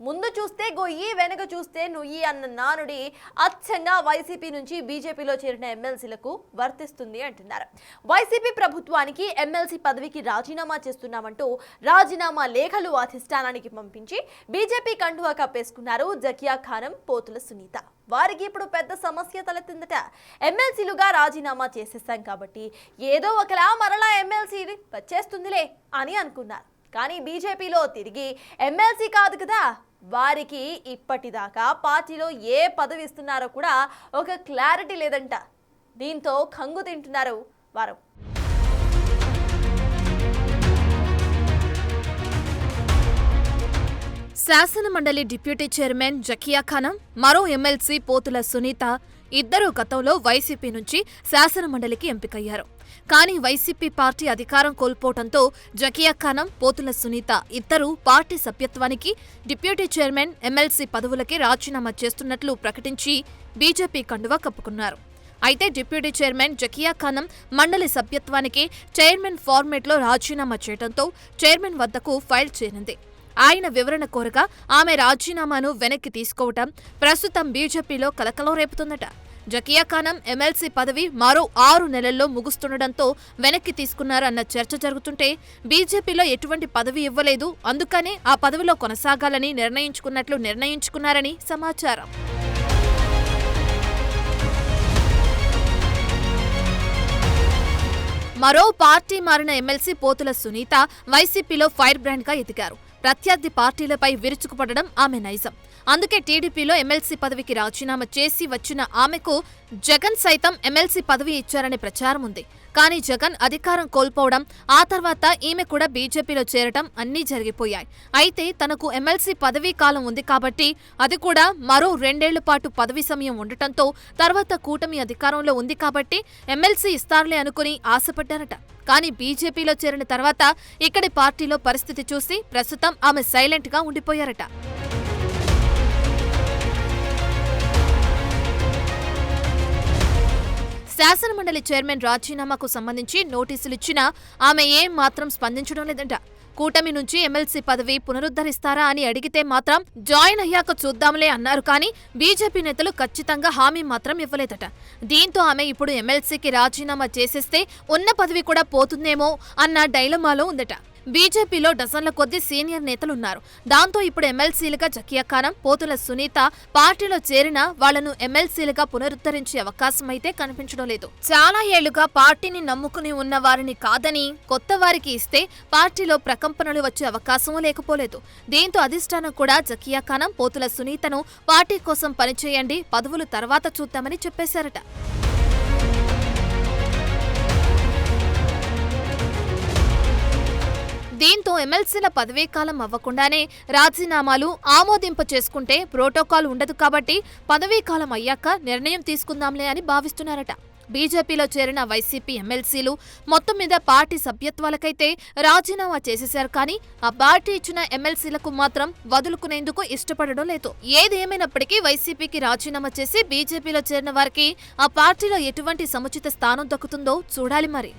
ముందు చూస్తే గొయ్యి వెనక చూస్తే నుయ్యి అన్న నానుడి అచ్చంగా వైసీపీ నుంచి బీజేపీలో చేరిన ఎమ్మెల్సీలకు వర్తిస్తుంది అంటున్నారు. వైసీపీ ప్రభుత్వానికి ఎమ్మెల్సీ పదవికి రాజీనామా చేస్తున్నామంటూ రాజీనామా లేఖలు అధిష్టానానికి పంపించి బీజేపీ కండువా కప్పేసుకున్నారు జకియా ఖానం, పోతుల సునీత. వారికి ఇప్పుడు పెద్ద సమస్య తలెత్తిందట. ఎమ్మెల్సీలుగా రాజీనామా చేసేసాం కాబట్టి ఏదో ఒకలా మరలా ఎమ్మెల్సీ వచ్చేస్తుందిలే అని అనుకున్నారు. కానీ బీజేపీలో తిరిగి ఎమ్మెల్సీ కాదు కదా, వారికి ఇప్పటిదాకా పార్టీలో ఏ పదవి ఇస్తున్నారో కూడా ఒక క్లారిటీ లేదంట. దీంతో కంగు తింటున్నారు వారు. శాసనమండలి డిప్యూటీ చైర్మన్ జకియా ఖానం, మరో ఎమ్మెల్సీ పోతుల సునీత ఇద్దరూ గతంలో వైసీపీ నుంచి శాసనమండలికి ఎంపికయ్యారు. కానీ వైసీపీ పార్టీ అధికారం కోల్పోవడంతో జకియా ఖానం, పోతుల సునీత ఇద్దరూ పార్టీ సభ్యత్వానికి, డిప్యూటీ చైర్మన్, ఎమ్మెల్సీ పదవులకి రాజీనామా చేస్తున్నట్లు ప్రకటించి బీజేపీ కండువా కప్పుకున్నారు. అయితే డిప్యూటీ చైర్మన్ జకియా ఖానం మండలి సభ్యత్వానికి చైర్మన్ ఫార్మేట్లో రాజీనామా చేయడంతో చైర్మన్ వద్దకు ఫైల్ చేరింది. ఆయన వివరణ కోరగా ఆమె రాజీనామాను వెనక్కి తీసుకోవటం ప్రస్తుతం బీజేపీలో కలకలం రేపుతుందట. జకియా ఖానం ఎమ్మెల్సీ పదవి మరో 6 నెలల్లో ముగుస్తుండటంతో వెనక్కి తీసుకున్నారన్న చర్చ జరుగుతుంటే బీజేపీలో ఎటువంటి పదవి ఇవ్వలేదు, అందుకనే ఆ పదవిలో కొనసాగాలని నిర్ణయించుకున్నారని సమాచారం. మరో పార్టీ మారిన ఎమ్మెల్సీ పోతుల సునీత వైసీపీలో ఫైర్ బ్రాండ్గా ఎదిగారు. ప్రత్యర్థి పార్టీలపై విరుచుకుపడడం ఆమె నైజం. అందుకే టీడీపీలో ఎమ్మెల్సీ పదవికి రాజీనామా చేసి వచ్చిన ఆమెకు జగన్ సైతం ఎమ్మెల్సీ పదవి ఇచ్చారనే ప్రచారం ఉంది. కానీ జగన్ అధికారం కోల్పోవడం, ఆ తర్వాత ఈమె కూడా బీజేపీలో చేరటం అన్నీ జరిగిపోయాయి. అయితే తనకు ఎమ్మెల్సీ పదవీ కాలం ఉంది కాబట్టి, అది కూడా మరో 2 ఏళ్ల పాటు పదవీ సమయం ఉండటంతో తర్వాత కూటమి అధికారంలో ఉంది కాబట్టి ఎమ్మెల్సీ ఇస్తారులే అనుకుని ఆశపడ్డారట. కానీ బీజేపీలో చేరిన తర్వాత ఇక్కడి పార్టీలో పరిస్థితి చూసి ప్రస్తుతం ఆమె సైలెంట్గా ఉండిపోయారట. శాసనమండలి చైర్మన్ రాజీనామాకు సంబంధించి నోటీసులిచ్చినా ఆమె ఏం మాత్రం స్పందించడం లేదంట. కూటమి నుంచి ఎమ్మెల్సీ పదవి పునరుద్ధరిస్తారా అని అడిగితే మాత్రం జాయిన్ అయ్యాక చూద్దాంలే అన్నారు. కానీ బీజేపీ నేతలు ఖచ్చితంగా హామీ మాత్రం ఇవ్వలేదట. దీంతో ఆమె ఇప్పుడు ఎమ్మెల్సీకి రాజీనామా చేసేస్తే ఉన్న పదవి కూడా పోతుందేమో అన్న డైలమాలో ఉందట. బీజేపీలో డజన్ల కొద్దీ సీనియర్ నేతలున్నారు. దాంతో ఇప్పుడు ఎమ్మెల్సీలుగా జకియా ఖానం, పోతుల సునీత పార్టీలో చేరినా వాళ్లను ఎమ్మెల్సీలుగా పునరుద్ధరించే అవకాశం అయితే కనిపించడం లేదు. చాలా ఏళ్లుగా పార్టీని నమ్ముకుని ఉన్న వారిని కాదని కొత్త వారికి ఇస్తే పార్టీలో ప్రకంపనలు వచ్చే అవకాశం లేకపోలేదు. దీంతో అధిష్టానం కూడా జకియా ఖానం, పోతుల సునీతను పార్టీ కోసం పనిచేయండి, పదవులు తర్వాత చూద్దామని చెప్పేశారట. దీంతో ఎమ్మెల్సీల పదవీకాలం అవ్వకుండానే రాజీనామాలు ఆమోదింప చేసుకుంటే ప్రోటోకాల్ ఉండదు కాబట్టి పదవీకాలం అయ్యాక నిర్ణయం తీసుకుందాంలే అని భావిస్తున్నారట. బీజేపీలో చేరిన వైసీపీ ఎమ్మెల్సీలు మొత్తం మీద పార్టీ సభ్యత్వాలకైతే రాజీనామా చేసేశారు. కానీ ఆ పార్టీ ఇచ్చిన ఎమ్మెల్సీలకు మాత్రం వదులుకునేందుకు ఇష్టపడడం లేదు. ఏదేమైనప్పటికీ వైసీపీకి రాజీనామా చేసి బీజేపీలో చేరిన వారికి ఆ పార్టీలో ఎటువంటి సముచిత స్థానం దక్కుతుందో చూడాలి మరి.